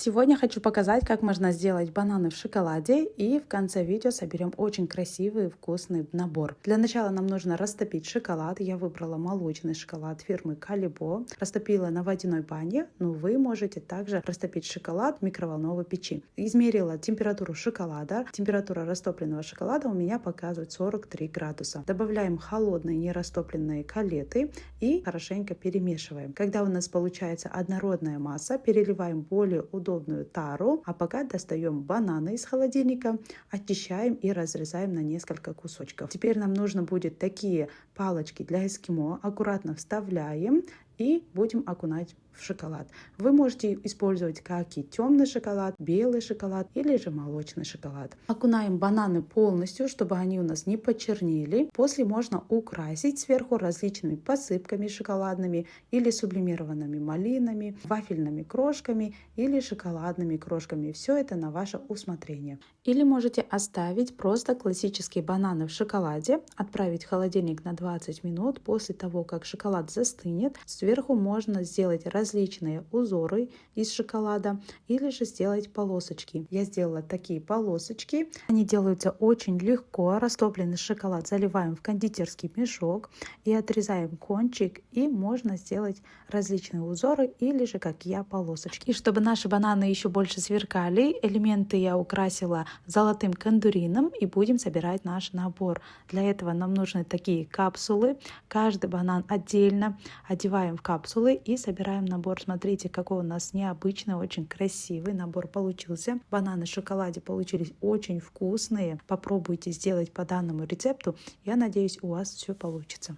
Сегодня хочу показать, как можно сделать бананы в шоколаде, и в конце видео соберем очень красивый и вкусный набор. Для начала нам нужно растопить шоколад. Я выбрала молочный шоколад фирмы Калибо. Растопила на водяной бане, но вы можете также растопить шоколад в микроволновой печи. Измерила температуру шоколада. Температура растопленного шоколада у меня показывает 43 градуса. Добавляем холодные нерастопленные калеты и хорошенько перемешиваем. Когда у нас получается однородная масса, переливаем более удобную тару, а пока достаем бананы из холодильника, очищаем и разрезаем на несколько кусочков. Теперь нам нужно будет такие палочки для эскимо, аккуратно вставляем и будем окунать в шоколад. Вы можете использовать как и темный шоколад, белый шоколад или же молочный шоколад. Окунаем бананы полностью, чтобы они у нас не почернели. После можно украсить сверху различными посыпками шоколадными или сублимированными малинами, вафельными крошками или шоколадными крошками. Все это на ваше усмотрение. Или можете оставить просто классические бананы в шоколаде, отправить в холодильник на 20 минут. После того, как шоколад застынет, сверху можно сделать различные узоры из шоколада или же сделать полосочки. Я сделала такие полосочки. Они делаются очень легко. Растопленный шоколад заливаем в кондитерский мешок и отрезаем кончик, и можно сделать различные узоры или же, как я, полосочки. И чтобы наши бананы еще больше сверкали, элементы я украсила золотым кондурином, и будем собирать наш набор. Для этого нам нужны такие капсулы. Каждый банан отдельно одеваем в капсулы и собираем набор. Смотрите, какой у нас необычный, очень красивый набор получился. Бананы в шоколаде получились очень вкусные. Попробуйте сделать по данному рецепту. Я надеюсь, у вас все получится.